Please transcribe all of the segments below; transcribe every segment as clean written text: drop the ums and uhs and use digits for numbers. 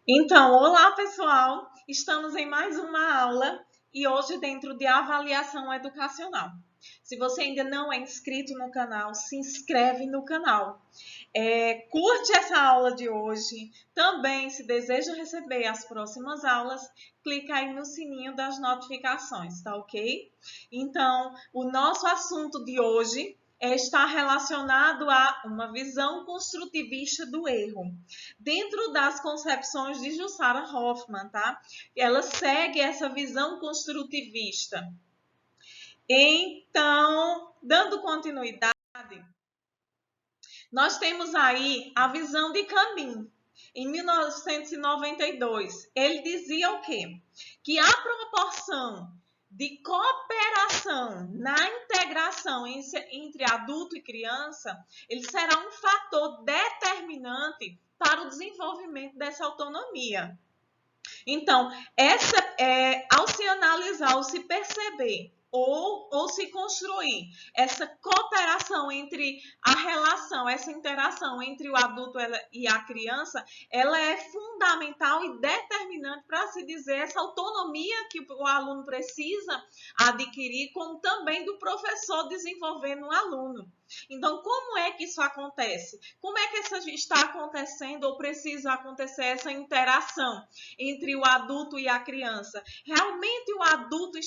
Então, olá pessoal, estamos em mais uma aula e hoje dentro de avaliação educacional. Se você ainda não é inscrito no canal, se inscreve no canal. Curte essa aula de hoje. Também, se deseja receber as próximas aulas, clica aí no sininho das notificações, tá ok? Então, o nosso assunto de hoje está relacionado a uma visão construtivista do erro, dentro das concepções de Jussara Hoffmann, tá? Ela segue essa visão construtivista. Então, dando continuidade, nós temos aí a visão de Camus. Em 1992, ele dizia o quê? Que a proporção de cooperação na integração entre adulto e criança, ele será um fator determinante para o desenvolvimento dessa autonomia. Então, ao se analisar, ao se perceber ou se construir essa cooperação entre a relação, essa interação entre o adulto e a criança, ela é fundamental e determinante para se dizer essa autonomia que o aluno precisa adquirir, como também do professor desenvolver no aluno. Então, como é que isso acontece? Como é que isso está acontecendo ou precisa acontecer essa interação entre o adulto e a criança? Realmente o adulto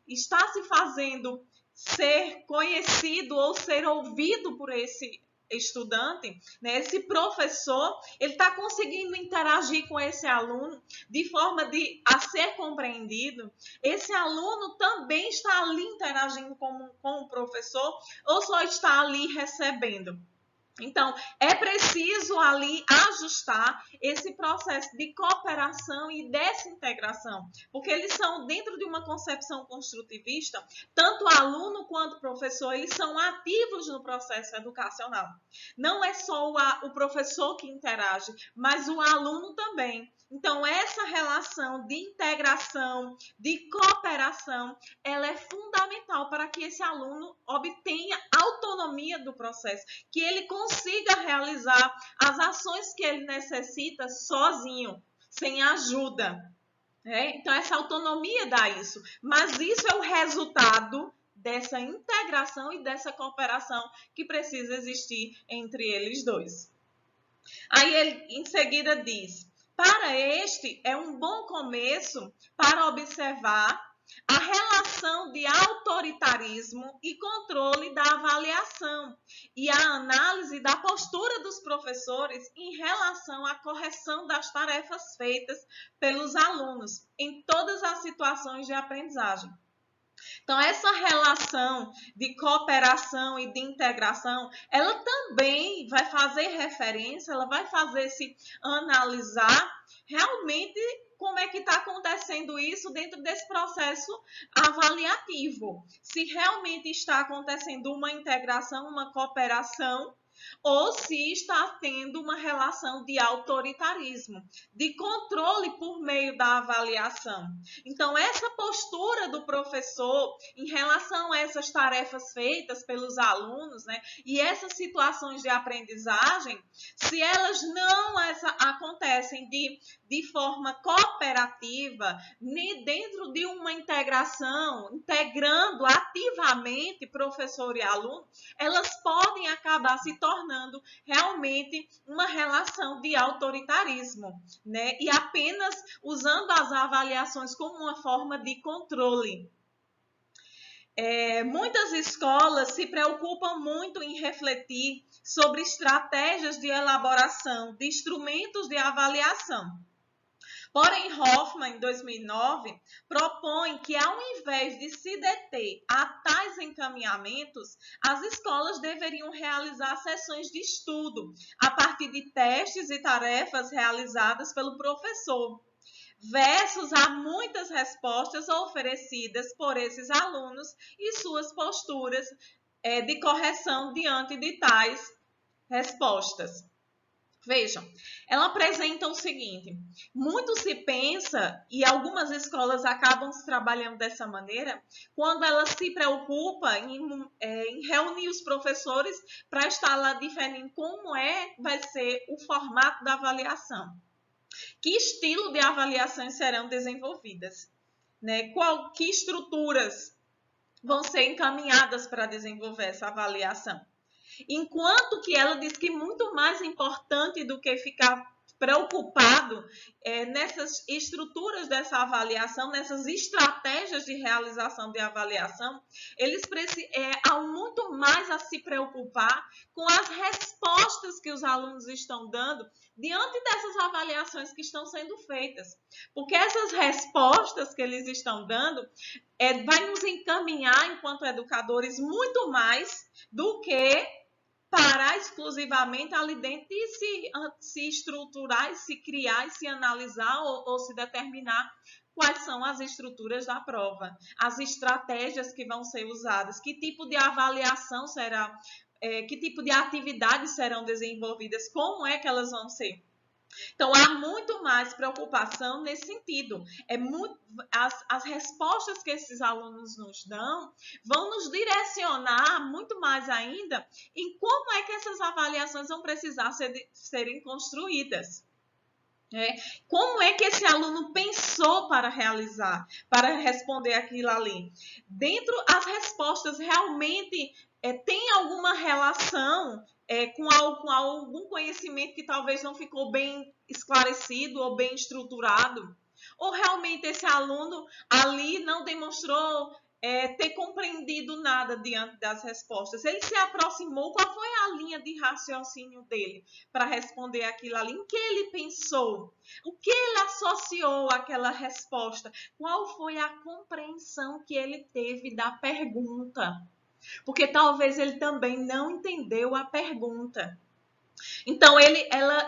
está se fazendo ser conhecido ou ser ouvido por esse estudante, né? Esse professor, ele está conseguindo interagir com esse aluno de forma a ser compreendido. Esse aluno também está ali interagindo com o professor ou só está ali recebendo? Então, é preciso ali ajustar esse processo de cooperação e dessa integração, porque eles são, dentro de uma concepção construtivista, tanto o aluno quanto o professor, eles são ativos no processo educacional. Não é só o professor que interage, mas o aluno também. Então, essa relação de integração, de cooperação, ela é fundamental para que esse aluno obtenha autonomia do processo, que ele consiga realizar as ações que ele necessita sozinho, sem ajuda. Então, essa autonomia dá isso. Mas isso é o resultado dessa integração e dessa cooperação que precisa existir entre eles dois. Aí ele em seguida diz: para este é um bom começo para observar a relação de autoritarismo e controle da avaliação e a análise da postura dos professores em relação à correção das tarefas feitas pelos alunos em todas as situações de aprendizagem. Então, essa relação de cooperação e de integração, ela também vai fazer referência, ela vai fazer se analisar realmente como é que está acontecendo isso dentro desse processo avaliativo. Se realmente está acontecendo uma integração, uma cooperação, ou se está tendo uma relação de autoritarismo, de controle por meio da avaliação. Então, essa postura do professor em relação a essas tarefas feitas pelos alunos, né, e essas situações de aprendizagem, se elas não acontecem de forma cooperativa, dentro de uma integração, integrando ativamente professor e aluno, elas podem acabar se tornando realmente uma relação de autoritarismo, né? E apenas usando as avaliações como uma forma de controle. Muitas escolas se preocupam muito em refletir sobre estratégias de elaboração de instrumentos de avaliação. Porém, Hoffmann, em 2009, propõe que, ao invés de se deter a tais encaminhamentos, as escolas deveriam realizar sessões de estudo a partir de testes e tarefas realizadas pelo professor, versus a muitas respostas oferecidas por esses alunos e suas posturas de correção diante de tais respostas. Vejam, ela apresenta o seguinte: muito se pensa, e algumas escolas acabam se trabalhando dessa maneira, quando ela se preocupa em reunir os professores para estar lá definindo como vai ser o formato da avaliação. Que estilo de avaliações serão desenvolvidas, né? Que estruturas vão ser encaminhadas para desenvolver essa avaliação. Enquanto que ela diz que muito mais importante do que ficar preocupado nessas estruturas dessa avaliação, nessas estratégias de realização de avaliação, há muito mais a se preocupar com as respostas que os alunos estão dando diante dessas avaliações que estão sendo feitas. Porque essas respostas que eles estão dando vai nos encaminhar, enquanto educadores, muito mais do que parar exclusivamente ali dentro e se estruturar, e se criar, e se analisar ou se determinar quais são as estruturas da prova, as estratégias que vão ser usadas, que tipo de avaliação será, que tipo de atividades serão desenvolvidas, como é que elas vão ser. Então, há muito mais preocupação nesse sentido. As respostas que esses alunos nos dão vão nos direcionar muito mais ainda em como é que essas avaliações vão precisar serem construídas. Como é que esse aluno pensou para realizar, para responder aquilo ali? Dentro, as respostas realmente têm alguma relação com algum conhecimento que talvez não ficou bem esclarecido ou bem estruturado? Ou realmente esse aluno ali não demonstrou ter compreendido nada diante das respostas? Ele se aproximou, qual foi a linha de raciocínio dele para responder aquilo ali? Em que ele pensou? O que ele associou àquela resposta? Qual foi a compreensão que ele teve da pergunta? Porque talvez ele também não entendeu a pergunta. Então,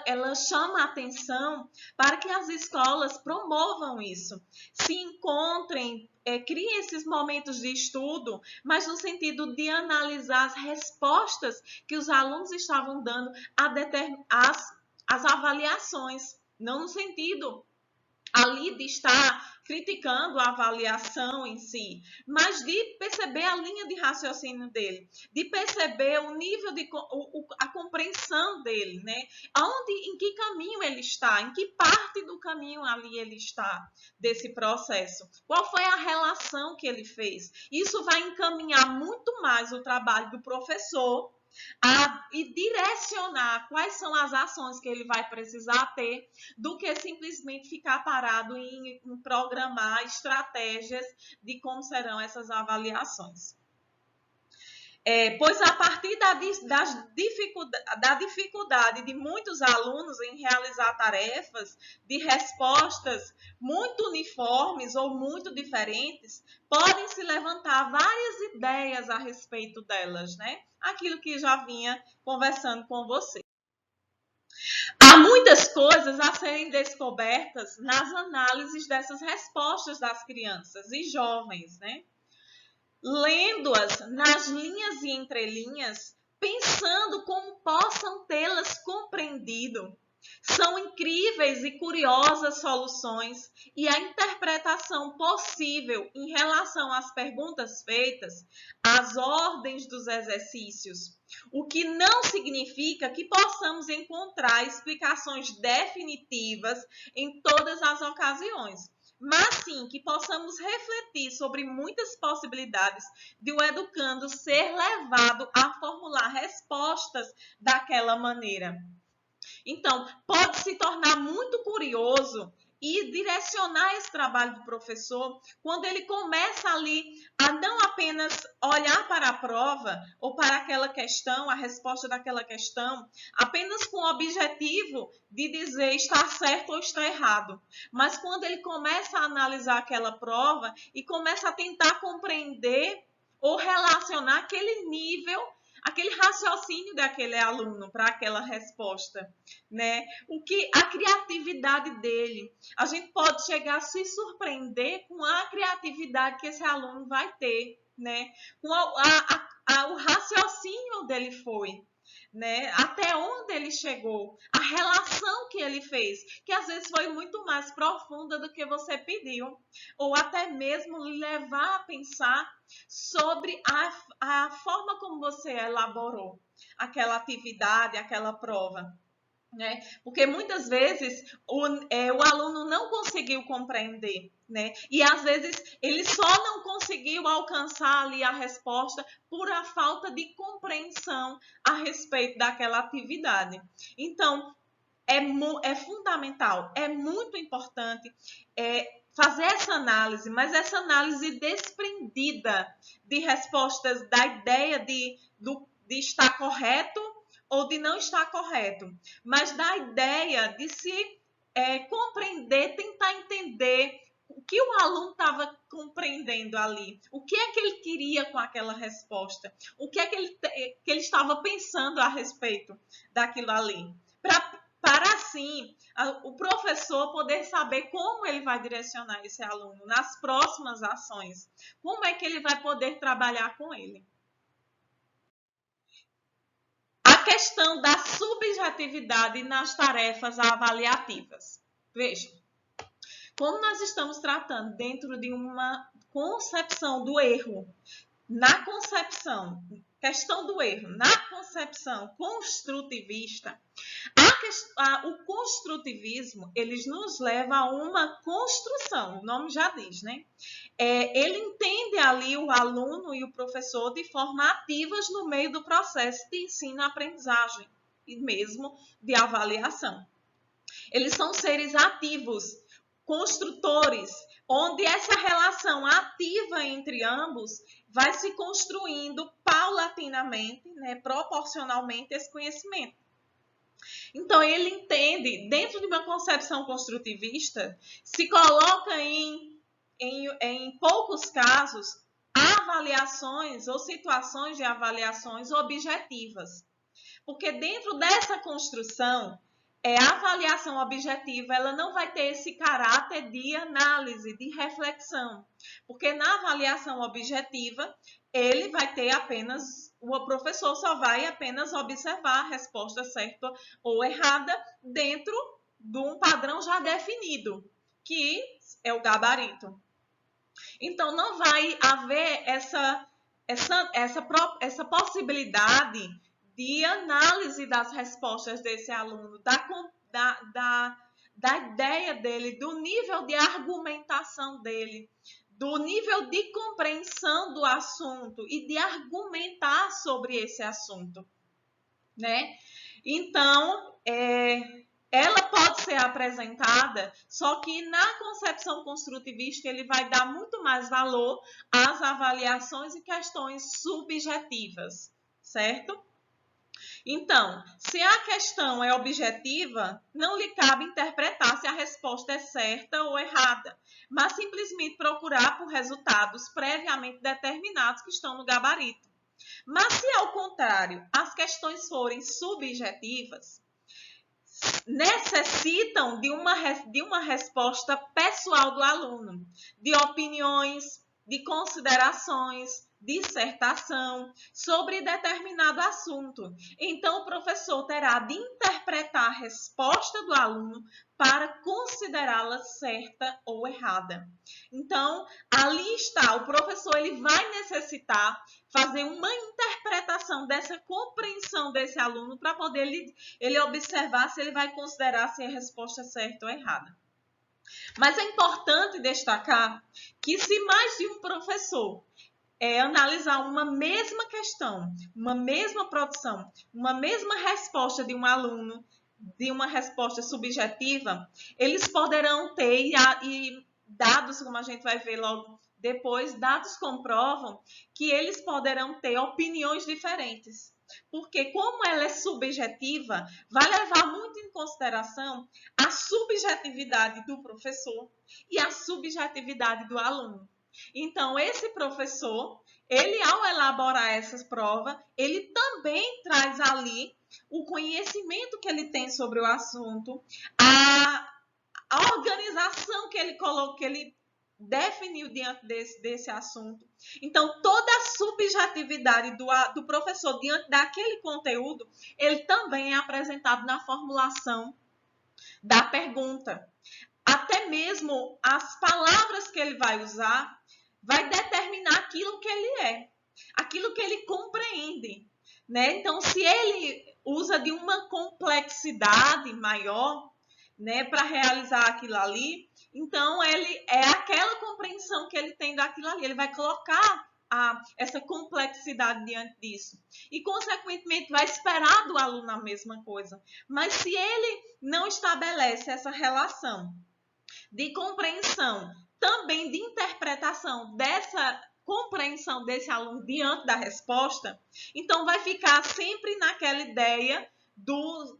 ela chama a atenção para que as escolas promovam isso, se encontrem, criem esses momentos de estudo, mas no sentido de analisar as respostas que os alunos estavam dando às avaliações, não no sentido ali de estar criticando a avaliação em si, mas de perceber a linha de raciocínio dele, de perceber o nível de a compreensão dele, né? Em que caminho ele está, em que parte do caminho ali ele está desse processo, qual foi a relação que ele fez. Isso vai encaminhar muito mais o trabalho do professor e direcionar quais são as ações que ele vai precisar ter, do que simplesmente ficar parado em programar estratégias de como serão essas avaliações. Pois a partir da dificuldade de muitos alunos em realizar tarefas de respostas muito uniformes ou muito diferentes, podem se levantar várias ideias a respeito delas, né? Aquilo que já vinha conversando com você. Há muitas coisas a serem descobertas nas análises dessas respostas das crianças e jovens, né? Lendo-as nas linhas e entrelinhas, pensando como possam tê-las compreendido. São incríveis e curiosas soluções e a interpretação possível em relação às perguntas feitas, às ordens dos exercícios, o que não significa que possamos encontrar explicações definitivas em todas as ocasiões, mas sim que possamos refletir sobre muitas possibilidades de o educando ser levado a formular respostas daquela maneira. Então, pode se tornar muito curioso e direcionar esse trabalho do professor quando ele começa ali a não apenas olhar para a prova ou para aquela questão, a resposta daquela questão, apenas com o objetivo de dizer está certo ou está errado, mas quando ele começa a analisar aquela prova e começa a tentar compreender ou relacionar aquele nível, aquele raciocínio daquele aluno para aquela resposta, né? A criatividade dele. A gente pode chegar a se surpreender com a criatividade que esse aluno vai ter, né? Com o raciocínio dele foi, né? Até onde ele chegou, a relação que ele fez, que às vezes foi muito mais profunda do que você pediu, ou até mesmo levar a pensar sobre a forma como você elaborou aquela atividade, aquela prova. né? Porque muitas vezes o aluno não conseguiu compreender, né? E às vezes ele só não conseguiu alcançar ali a resposta por a falta de compreensão a respeito daquela atividade. Então, é fundamental, é muito importante fazer essa análise, mas essa análise desprendida de respostas da ideia de estar correto ou de não estar correto, mas da ideia de se compreender, tentar entender o que o aluno estava compreendendo ali, o que é que ele queria com aquela resposta, o que é que ele estava pensando a respeito daquilo ali, para assim o professor poder saber como ele vai direcionar esse aluno nas próximas ações, como é que ele vai poder trabalhar com ele. A questão da subjetividade nas tarefas avaliativas. Veja, como nós estamos tratando dentro de uma concepção do erro, na concepção, questão do erro, na concepção construtivista, o construtivismo, ele nos leva a uma construção, o nome já diz, né? Ele entende ali o aluno e o professor de forma ativas no meio do processo de ensino-aprendizagem e mesmo de avaliação. Eles são seres ativos, construtores, onde essa relação ativa entre ambos vai se construindo paulatinamente, né, proporcionalmente esse conhecimento. Então, ele entende, dentro de uma concepção construtivista, se coloca em poucos casos avaliações ou situações de avaliações objetivas. Porque dentro dessa construção, a avaliação objetiva ela não vai ter esse caráter de análise, de reflexão. Porque na avaliação objetiva, ele vai ter apenas, o professor só vai apenas observar a resposta certa ou errada dentro de um padrão já definido, que é o gabarito. Então, não vai haver essa possibilidade de análise das respostas desse aluno, da ideia dele, do nível de argumentação dele, do nível de compreensão do assunto e de argumentar sobre esse assunto, né? Então, ela pode ser apresentada, só que na concepção construtivista ele vai dar muito mais valor às avaliações e questões subjetivas, certo? Então, se a questão é objetiva, não lhe cabe interpretar se a resposta é certa ou errada, mas simplesmente procurar por resultados previamente determinados que estão no gabarito. Mas se, ao contrário, as questões forem subjetivas, necessitam de uma resposta pessoal do aluno, de opiniões, de considerações, dissertação sobre determinado assunto. Então, o professor terá de interpretar a resposta do aluno para considerá-la certa ou errada. Então, ali está, o professor ele vai necessitar fazer uma interpretação dessa compreensão desse aluno para poder ele observar se ele vai considerar se a resposta é certa ou errada. Mas é importante destacar que se mais de um professor analisar uma mesma questão, uma mesma produção, uma mesma resposta de um aluno, de uma resposta subjetiva, eles poderão ter, e dados, como a gente vai ver logo depois, dados comprovam que eles poderão ter opiniões diferentes. Porque como ela é subjetiva, vai levar muito em consideração a subjetividade do professor e a subjetividade do aluno. Então, esse professor, ele ao elaborar essas provas, ele também traz ali o conhecimento que ele tem sobre o assunto, a organização que ele colocou, que ele definiu diante desse assunto. Então, toda a subjetividade do professor diante daquele conteúdo, ele também é apresentado na formulação da pergunta. Até mesmo as palavras que ele vai usar vai determinar aquilo que ele é, aquilo que ele compreende. né? Então, se ele usa de uma complexidade maior, né, para realizar aquilo ali, então ele é aquela compreensão que ele tem daquilo ali, ele vai colocar essa complexidade diante disso e, consequentemente, vai esperar do aluno a mesma coisa. Mas se ele não estabelece essa relação de compreensão, também de interpretação dessa compreensão desse aluno diante da resposta, então vai ficar sempre naquela ideia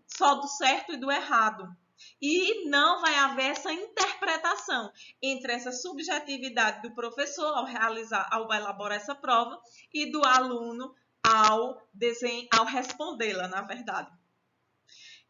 só do certo e do errado. E não vai haver essa interpretação entre essa subjetividade do professor ao elaborar essa prova e do aluno ao respondê-la, na verdade.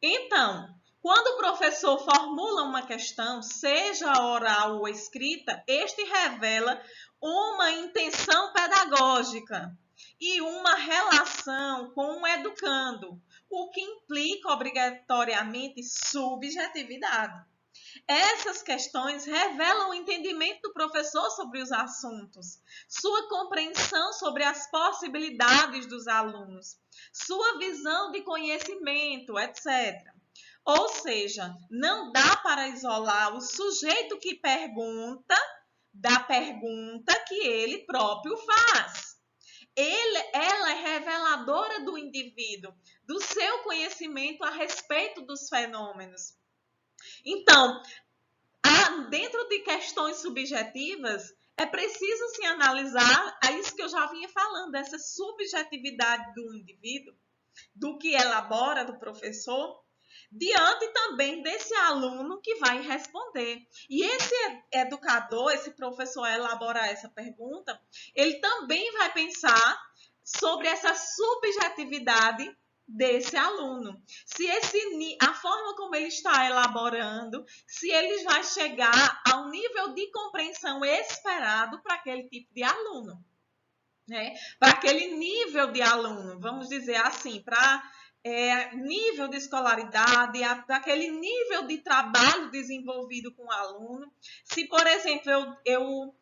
Então, quando o professor formula uma questão, seja oral ou escrita, este revela uma intenção pedagógica e uma relação com o educando, o que implica obrigatoriamente subjetividade. Essas questões revelam o entendimento do professor sobre os assuntos, sua compreensão sobre as possibilidades dos alunos, sua visão de conhecimento, etc. Ou seja, não dá para isolar o sujeito que pergunta da pergunta que ele próprio faz. Ela é reveladora do indivíduo, do seu conhecimento a respeito dos fenômenos. Então, dentro de questões subjetivas, é preciso se analisar, é isso que eu já vinha falando, essa subjetividade do indivíduo, do que elabora do professor, diante também desse aluno que vai responder. E esse educador, esse professor a elaborar essa pergunta, ele também vai pensar sobre essa subjetividade desse aluno. Se a forma como ele está elaborando, se ele vai chegar ao nível de compreensão esperado para aquele tipo de aluno, né? Para aquele nível de aluno, vamos dizer assim, para nível de escolaridade, aquele nível de trabalho desenvolvido com o aluno. Se, por exemplo, eu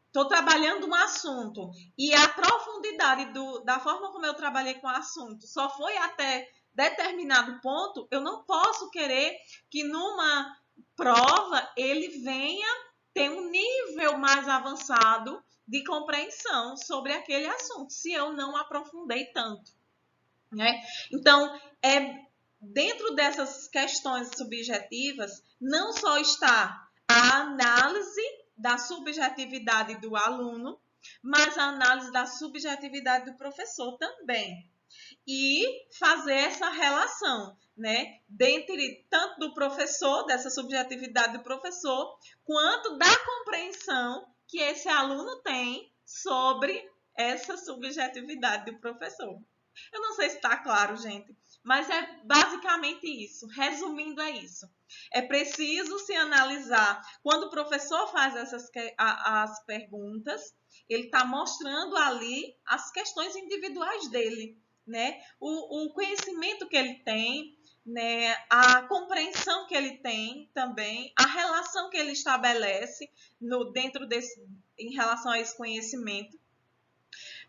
estou trabalhando um assunto e a profundidade da forma como eu trabalhei com o assunto só foi até determinado ponto, eu não posso querer que numa prova ele venha ter um nível mais avançado de compreensão sobre aquele assunto, se eu não aprofundei tanto, né? Então, dentro dessas questões subjetivas, não só está a análise da subjetividade do aluno, mas a análise da subjetividade do professor também. E fazer essa relação, né? Dentre tanto do professor, dessa subjetividade do professor, quanto da compreensão que esse aluno tem sobre essa subjetividade do professor. Eu não sei se está claro, gente, mas é basicamente isso. Resumindo, é isso. É preciso se analisar. Quando o professor faz as perguntas, ele está mostrando ali as questões individuais dele, né? O conhecimento que ele tem, né? A compreensão que ele tem também, a relação que ele estabelece em relação a esse conhecimento.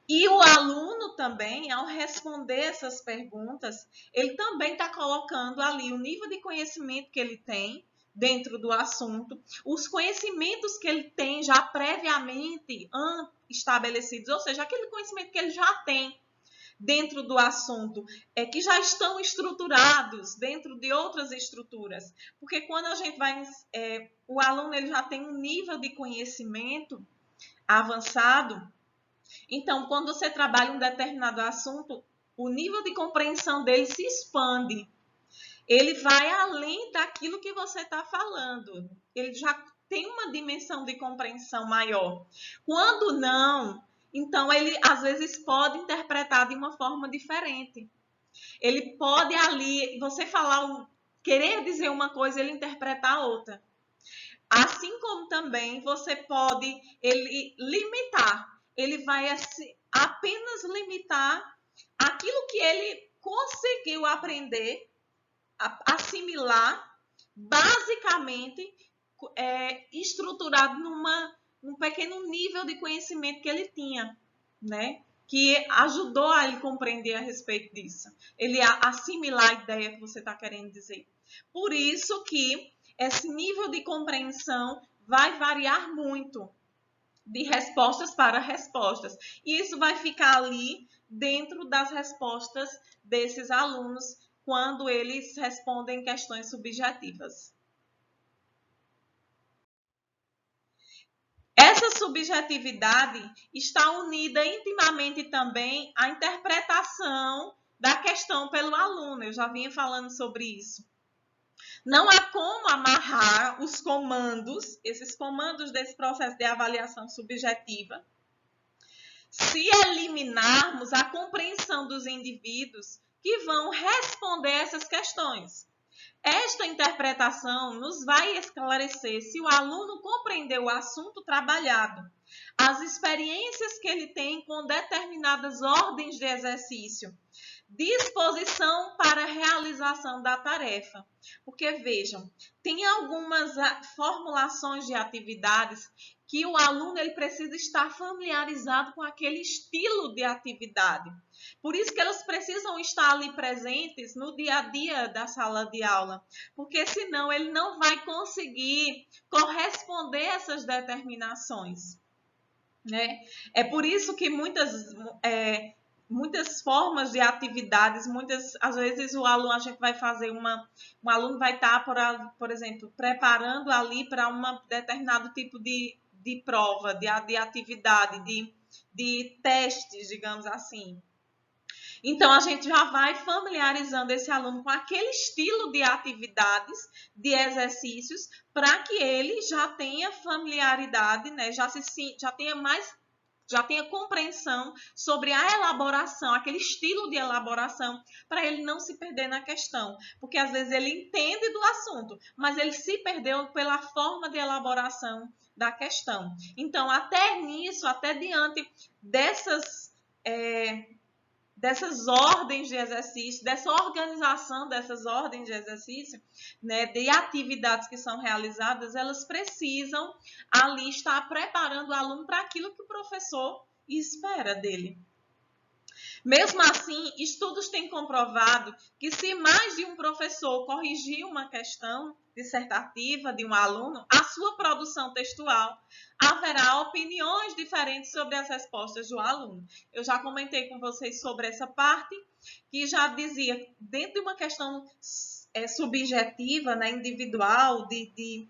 E o aluno também, ao responder essas perguntas, ele também está colocando ali o nível de conhecimento que ele tem dentro do assunto, os conhecimentos que ele tem já previamente estabelecidos, ou seja, aquele conhecimento que ele já tem dentro do assunto, que já estão estruturados dentro de outras estruturas. Porque quando a gente vai... o aluno ele já tem um nível de conhecimento avançado. Então, quando você trabalha um determinado assunto, o nível de compreensão dele se expande. Ele vai além daquilo que você está falando. Ele já tem uma dimensão de compreensão maior. Quando não, então ele às vezes pode interpretar de uma forma diferente. Ele pode ali, você querer dizer uma coisa, ele interpretar outra. Assim como também você pode limitar. Ele vai apenas limitar aquilo que ele conseguiu aprender, assimilar, basicamente estruturado num pequeno nível de conhecimento que ele tinha, né? que ajudou a ele compreender a respeito disso, ele assimilar a ideia que você está querendo dizer. Por isso que esse nível de compreensão vai variar muito de respostas para respostas. E isso vai ficar ali dentro das respostas desses alunos quando eles respondem questões subjetivas. Essa subjetividade está unida intimamente também à interpretação da questão pelo aluno. Eu já vinha falando sobre isso. Não há como amarrar os comandos, esses comandos desse processo de avaliação subjetiva, se eliminarmos a compreensão dos indivíduos que vão responder essas questões. Esta interpretação nos vai esclarecer se o aluno compreendeu o assunto trabalhado, as experiências que ele tem com determinadas ordens de exercício, disposição para a realização da tarefa. Porque, vejam, tem algumas formulações de atividades que o aluno ele precisa estar familiarizado com aquele estilo de atividade. Por isso que elas precisam estar ali presentes no dia a dia da sala de aula, porque senão ele não vai conseguir corresponder a essas determinações, né? É por isso que muitas formas de atividades, às vezes o aluno, a gente vai fazer um aluno vai estar, por exemplo, preparando ali para um determinado tipo de prova, de atividade, de testes, digamos assim. Então, a gente já vai familiarizando esse aluno com aquele estilo de atividades, de exercícios, para que ele já tenha familiaridade, né? Já tenha compreensão sobre a elaboração, aquele estilo de elaboração, para ele não se perder na questão. Porque às vezes ele entende do assunto, mas ele se perdeu pela forma de elaboração da questão. Então, até nisso, até diante dessas ordens de exercício, dessa organização dessas ordens de exercício, né, de atividades que são realizadas, elas precisam ali estar preparando o aluno para aquilo que o professor espera dele. Mesmo assim, estudos têm comprovado que se mais de um professor corrigir uma questão dissertativa de um aluno, a sua produção textual haverá opiniões diferentes sobre as respostas do aluno. Eu já comentei com vocês sobre essa parte, que já dizia, dentro de uma questão subjetiva, né, individual, de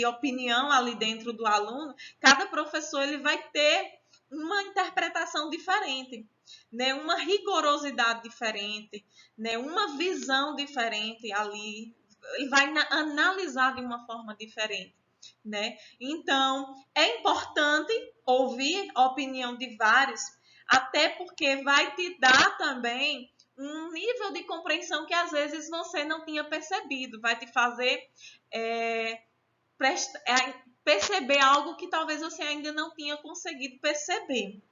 opinião ali dentro do aluno, cada professor ele vai ter uma interpretação diferente, né? Uma rigorosidade diferente, né? Uma visão diferente ali, ele vai analisar de uma forma diferente, né? Então, é importante ouvir a opinião de vários, até porque vai te dar também um nível de compreensão que às vezes você não tinha percebido, vai te fazer perceber algo que talvez você ainda não tinha conseguido perceber.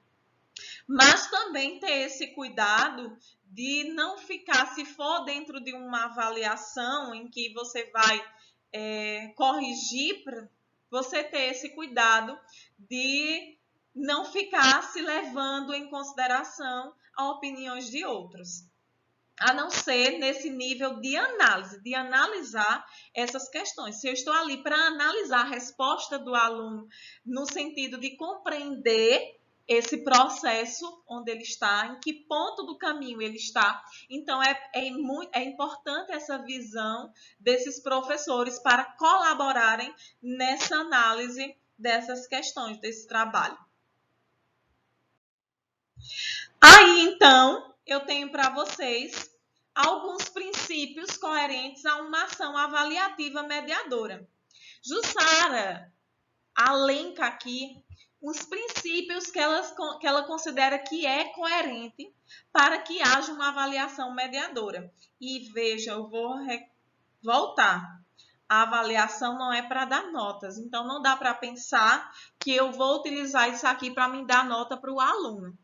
Mas também ter esse cuidado de não ficar, se for dentro de uma avaliação em que você vai corrigir, você ter esse cuidado de não ficar se levando em consideração a opiniões de outros. A não ser nesse nível de análise, de analisar essas questões. Se eu estou ali para analisar a resposta do aluno no sentido de compreender esse processo onde ele está, em que ponto do caminho ele está. Então, é importante essa visão desses professores para colaborarem nessa análise dessas questões, desse trabalho. Aí, então, eu tenho para vocês alguns princípios coerentes a uma ação avaliativa mediadora. Jussara elenca aqui os princípios que ela considera que é coerente para que haja uma avaliação mediadora. E veja, eu vou voltar. A avaliação não é para dar notas, então não dá para pensar que eu vou utilizar isso aqui para me dar nota para o aluno,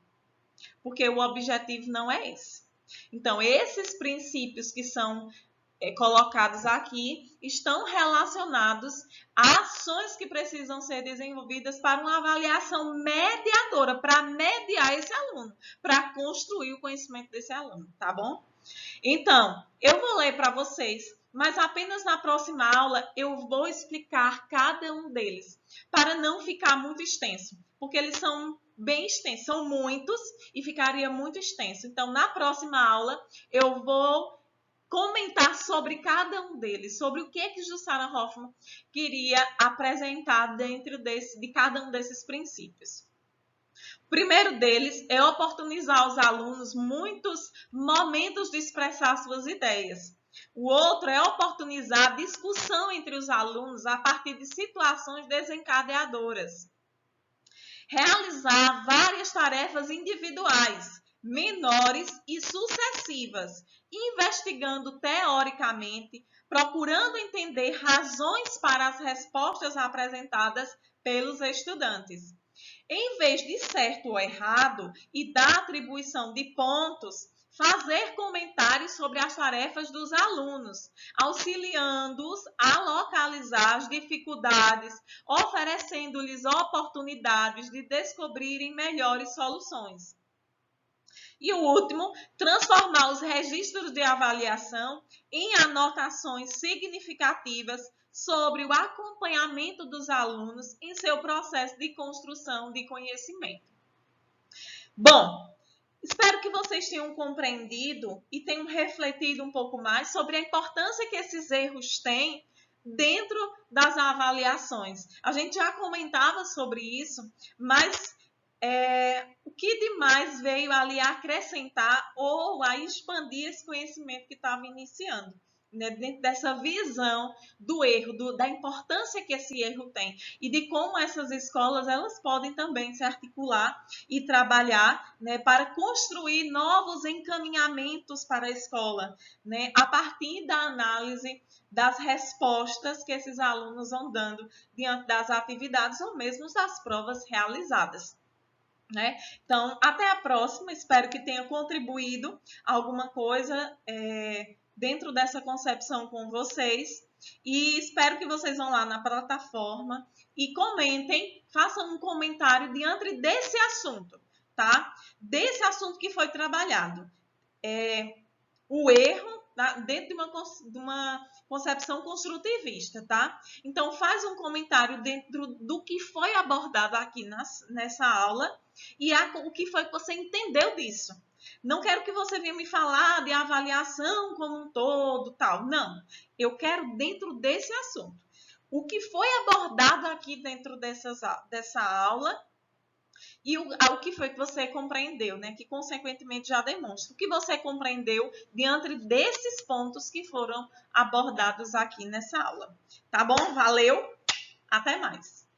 porque o objetivo não é esse. Então, esses princípios que são colocados aqui estão relacionados a ações que precisam ser desenvolvidas para uma avaliação mediadora, para mediar esse aluno, para construir o conhecimento desse aluno, tá bom? Então, eu vou ler para vocês, mas apenas na próxima aula eu vou explicar cada um deles, para não ficar muito extenso, porque eles são bem extensos, são muitos e ficaria muito extenso. Então, na próxima aula eu vou comentar sobre cada um deles, sobre o que Jussara Hoffmann queria apresentar dentro de cada um desses princípios. O primeiro deles é oportunizar aos alunos muitos momentos de expressar suas ideias. O outro é oportunizar a discussão entre os alunos a partir de situações desencadeadoras. Realizar várias tarefas individuais, menores e sucessivas, investigando teoricamente, procurando entender razões para as respostas apresentadas pelos estudantes. Em vez de certo ou errado e da atribuição de pontos, fazer comentários sobre as tarefas dos alunos, auxiliando-os a localizar as dificuldades, oferecendo-lhes oportunidades de descobrirem melhores soluções. E o último, transformar os registros de avaliação em anotações significativas sobre o acompanhamento dos alunos em seu processo de construção de conhecimento. Bom, espero que vocês tenham compreendido e tenham refletido um pouco mais sobre a importância que esses erros têm dentro das avaliações. A gente já comentava sobre isso, mas o que demais veio ali a acrescentar ou a expandir esse conhecimento que estava iniciando, né? Dentro dessa visão do erro, da importância que esse erro tem e de como essas escolas elas podem também se articular e trabalhar, né, para construir novos encaminhamentos para a escola, né, a partir da análise das respostas que esses alunos vão dando diante das atividades ou mesmo das provas realizadas. Né? Então, até a próxima. Espero que tenha contribuído alguma coisa dentro dessa concepção com vocês. E espero que vocês vão lá na plataforma e comentem, façam um comentário diante desse assunto, tá? Desse assunto que foi trabalhado. O erro dentro de uma concepção construtivista, tá? Então, faz um comentário dentro do que foi abordado aqui nessa aula e o que foi que você entendeu disso. Não quero que você venha me falar de avaliação como um todo, tal. Não, eu quero dentro desse assunto. O que foi abordado aqui dentro dessa aula e o que foi que você compreendeu, né? Que consequentemente já demonstra o que você compreendeu diante desses pontos que foram abordados aqui nessa aula. Tá bom? Valeu! Até mais!